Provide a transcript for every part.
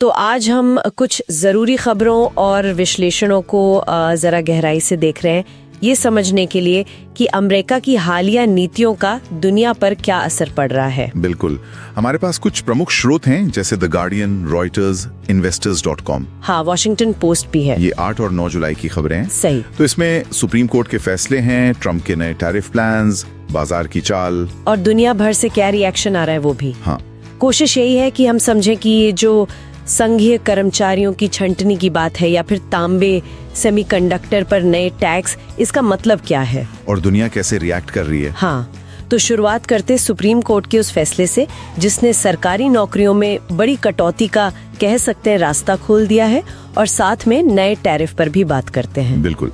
तो आज हम कुछ ज़रूरी खबरों और विश्लेषणों को ज़रा गहराई से देख रहे हैं, ये समझने के लिए कि अमेरिका की हालिया नीतियों का दुनिया पर क्या असर पड़ रहा है। बिल्कुल, हमारे पास कुछ प्रमुख स्रोत हैं जैसे द गार्डियन, रॉयटर्स, इन्वेस्टर्स.com। हाँ, वॉशिंगटन पोस्ट भी है। ये 8 और 9 जुलाई की खबरें हैं। सही। तो इसमें सुप्रीम कोर्ट के फैसले हैं, ट्रम्प के नए टैरिफ प्लान्स, बाजार की चाल और दुनिया भर से क्या रिएक्शन आ रहा है वो भी। हाँ, कोशिश यही है कि हम समझें कि ये जो संघीय कर्मचारियों की छंटनी की बात है या फिर तांबे सेमीकंडक्टर पर नए टैक्स, इसका मतलब क्या है और दुनिया कैसे रिएक्ट कर रही है। हाँ, तो शुरुआत करते सुप्रीम कोर्ट के उस फैसले से जिसने सरकारी नौकरियों में बड़ी कटौती का कह सकते हैं रास्ता खोल दिया है, और साथ में नए टैरिफ पर भी बात करते हैं। बिल्कुल,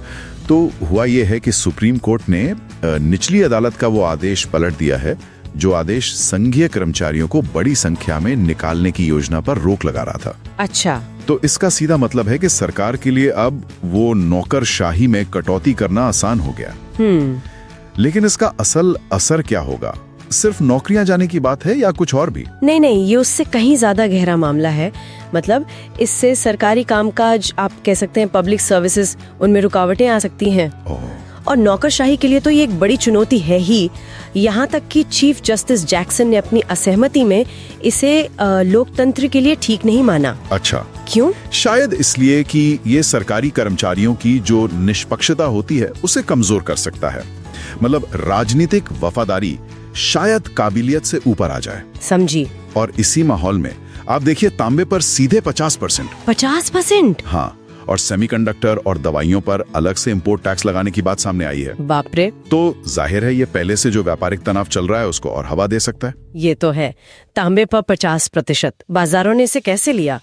तो हुआ ये है कि सुप्रीम कोर्ट ने निचली अदालत का वो आदेश पलट दिया है जो आदेश संघीय कर्मचारियों को बड़ी संख्या में निकालने की योजना पर रोक लगा रहा था। अच्छा, तो इसका सीधा मतलब है कि सरकार के लिए अब वो नौकरशाही में कटौती करना आसान हो गया। लेकिन इसका असल असर क्या होगा? सिर्फ नौकरियां जाने की बात है या कुछ और भी? नहीं, ये उससे कहीं ज्यादा गहरा मामला है। मतलब इससे सरकारी कामकाज, आप कह सकते हैं पब्लिक सर्विसेज, उनमें रुकावटें आ सकती हैं। और नौकरशाही के लिए तो ये एक बड़ी चुनौती है ही। यहाँ तक कि चीफ जस्टिस जैक्सन ने अपनी असहमति में इसे लोकतंत्र के लिए ठीक नहीं माना। अच्छा, क्यों? शायद इसलिए कि ये सरकारी कर्मचारियों की जो निष्पक्षता होती है उसे कमजोर कर सकता है। मतलब राजनीतिक वफादारी शायद काबिलियत से ऊपर आ जाए। समझी। और इसी माहौल में आप देखिए तांबे पर सीधे 50%। 50%? हाँ, और सेमीकंडक्टर और दवाइयों पर अलग से इंपोर्ट टैक्स लगाने की बात सामने आई है। बाप रे। तो जाहिर है ये पहले से जो व्यापारिक तनाव चल रहा है उसको और हवा दे सकता है। ये तो है। तांबे पर 50%। बाजारों ने इसे कैसे लिया?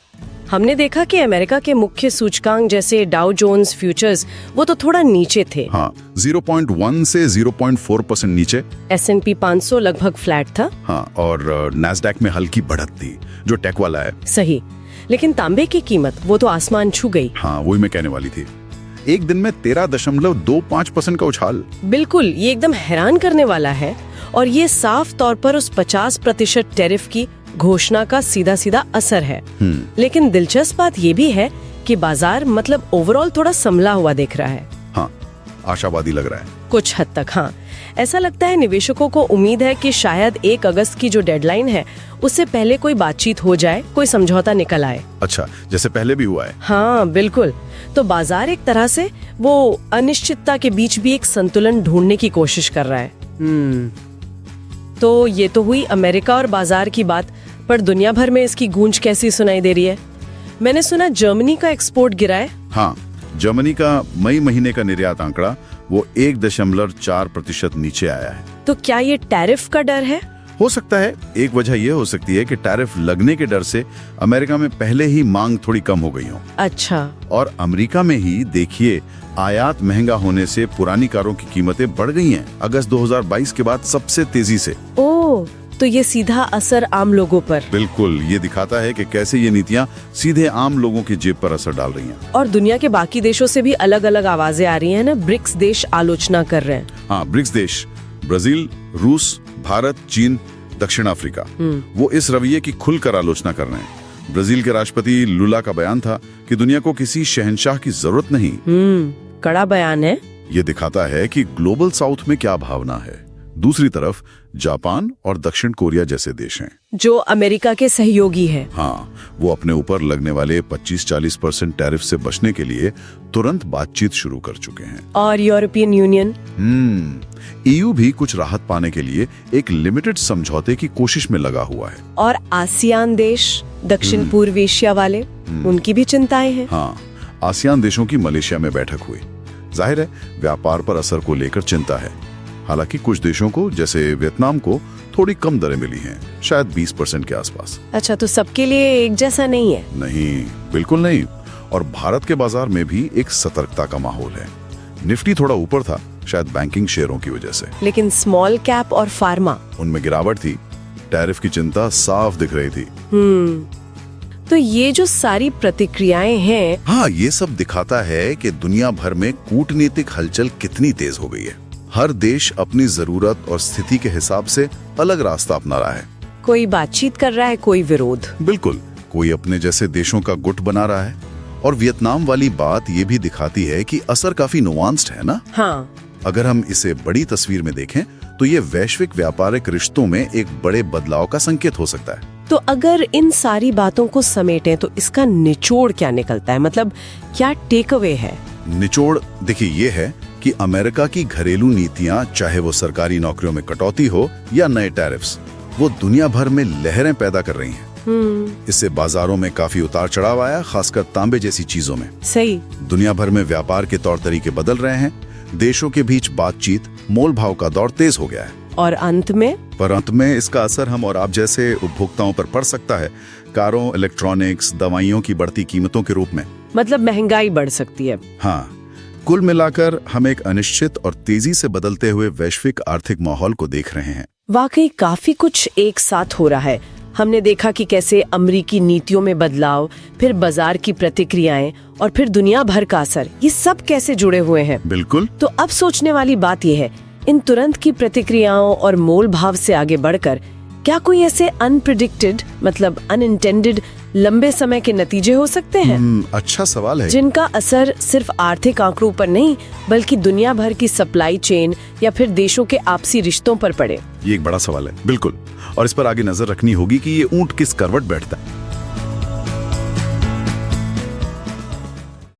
हमने देखा कि अमेरिका के मुख्य सूचकांक जैसे डाउ जोन्स फ्यूचर्स, वो तो थोड़ा नीचे थे। हाँ, 0.1 से 0.4% नीचे। S&P 500 लगभग फ्लैट था। हाँ, और नैस्डैक में हल्की बढ़त थी जो टेक वाला है। सही, लेकिन तांबे की कीमत वो तो आसमान छू गई। हाँ, वही मैं कहने वाली थी। एक दिन में 13.25% का उछाल। बिल्कुल, ये एकदम हैरान करने वाला है। और ये साफ तौर पर उस 50% टैरिफ की घोषणा का सीधा सीधा असर है। लेकिन दिलचस्प बात ये भी है कि बाजार मतलब ओवरऑल थोड़ा संभला हुआ दिख रहा है। हाँ, आशावादी लग रहा है कुछ हद तक। हाँ, ऐसा लगता है निवेशकों को उम्मीद है कि शायद 1 अगस्त की जो डेडलाइन है उससे पहले कोई बातचीत हो जाए, कोई समझौता निकल आए। अच्छा, जैसे पहले भी हुआ है। हाँ बिल्कुल। तो बाजार एक तरह से वो अनिश्चितता के बीच भी एक संतुलन ढूंढने की कोशिश कर रहा है। तो ये तो हुई अमेरिका और बाजार की बात, पर दुनिया भर में इसकी गूंज कैसी सुनाई दे रही है? मैंने सुना जर्मनी का एक्सपोर्ट गिरा है। हाँ, जर्मनी का मई महीने का निर्यात आंकड़ा वो 1.4% नीचे आया है। तो क्या ये टैरिफ का डर है? हो सकता है। एक वजह ये हो सकती है कि टैरिफ लगने के डर से अमेरिका में पहले ही मांग थोड़ी कम हो गई हो। अच्छा। और अमेरिका में ही देखिए आयात महंगा होने से पुरानी कारों की कीमतें बढ़ गई हैं अगस्त 2022 के बाद सबसे तेजी से। ओह, तो ये सीधा असर आम लोगों पर। बिल्कुल, ये दिखाता है कि कैसे ये नीतियाँ सीधे आम लोगों की जेब पर असर डाल रही हैं। और दुनिया के बाकी देशों से भी अलग अलग आवाजें आ रही हैं ना। ब्रिक्स देश आलोचना कर रहे हैं। हाँ, ब्रिक्स देश ब्राजील, रूस, भारत, चीन, दक्षिण अफ्रीका, वो इस रवैये की खुलकर आलोचना कर रहे हैं। ब्राजील के राष्ट्रपति लुला का बयान था कि दुनिया को किसी शहंशाह की जरूरत नहीं। कड़ा बयान है। ये दिखाता है कि ग्लोबल साउथ में क्या भावना है। दूसरी तरफ जापान और दक्षिण कोरिया जैसे देश हैं जो अमेरिका के सहयोगी हैं। हाँ, वो अपने ऊपर लगने वाले 25-40% टैरिफ से बचने के लिए तुरंत बातचीत शुरू कर चुके हैं। और यूरोपियन यूनियन, EU भी कुछ राहत पाने के लिए एक लिमिटेड समझौते की कोशिश में लगा हुआ है। और आसियान देश, दक्षिण पूर्व एशिया वाले, उनकी भी चिंताएं हैं। हाँ, आसियान देशों की मलेशिया में बैठक हुई। जाहिर है व्यापार पर असर को लेकर चिंता है। हालांकि कुछ देशों को जैसे वियतनाम को थोड़ी कम दरें मिली हैं, शायद 20% के आसपास। अच्छा, तो सबके लिए एक जैसा नहीं है? नहीं, बिल्कुल नहीं। और भारत के बाजार में भी एक सतर्कता का माहौल है। निफ्टी थोड़ा ऊपर था, शायद बैंकिंग शेयरों की वजह से। लेकिन स्मॉल कैप और फार्मा, उनमें गिरावट थी। टैरिफ की चिंता साफ दिख रही थी। तो ये जो सारी प्रतिक्रियाएं हैं, हाँ, ये सब दिखाता है कि दुनिया भर में कूटनीतिक हलचल कितनी तेज हो गई है। हर देश अपनी जरूरत और स्थिति के हिसाब से अलग रास्ता अपना रहा है। कोई बातचीत कर रहा है, कोई विरोध। बिल्कुल, कोई अपने जैसे देशों का गुट बना रहा है। और वियतनाम वाली बात ये भी दिखाती है कि असर काफी नुआंस्ड है ना। हाँ, अगर हम इसे बड़ी तस्वीर में देखें तो ये वैश्विक व्यापारिक रिश्तों में एक बड़े बदलाव का संकेत हो सकता है। तो अगर इन सारी बातों को समेटें तो इसका निचोड़ क्या निकलता है, मतलब क्या टेक अवे है? निचोड़ देखिए ये है कि अमेरिका की घरेलू नीतियां, चाहे वो सरकारी नौकरियों में कटौती हो या नए टैरिफ्स, वो दुनिया भर में लहरें पैदा कर रही हैं। इससे बाजारों में काफी उतार चढ़ाव आया, खासकर तांबे जैसी चीजों में। सही। दुनिया भर में व्यापार के तौर तरीके बदल रहे हैं, देशों के बीच बातचीत, मोल भाव का दौर तेज हो गया है। और अंत में इसका असर हम और आप जैसे उपभोक्ताओं पर पड़ सकता है, कारों, इलेक्ट्रॉनिक्स, दवाइयों की बढ़ती कीमतों के रूप में। मतलब महंगाई बढ़ सकती है। हाँ, कुल मिलाकर हम एक अनिश्चित और तेजी से बदलते हुए वैश्विक आर्थिक माहौल को देख रहे हैं। वाकई काफी कुछ एक साथ हो रहा है। हमने देखा कि कैसे अमेरिकी नीतियों में बदलाव, फिर बाजार की प्रतिक्रियाएं और फिर दुनिया भर का असर, ये सब कैसे जुड़े हुए हैं। बिल्कुल। तो अब सोचने वाली बात यह है, इन तुरंत की प्रतिक्रियाओं और मोल भाव से आगे बढ़कर क्या कोई ऐसे अनप्रेडिक्टेड, मतलब अनइंटेंडेड लंबे समय के नतीजे हो सकते हैं? अच्छा सवाल है, जिनका असर सिर्फ आर्थिक आंकड़ों पर नहीं बल्कि दुनिया भर की सप्लाई चेन या फिर देशों के आपसी रिश्तों पर पड़े। ये एक बड़ा सवाल है, बिल्कुल। और इस पर आगे नजर रखनी होगी कि ये ऊंट किस करवट बैठता है।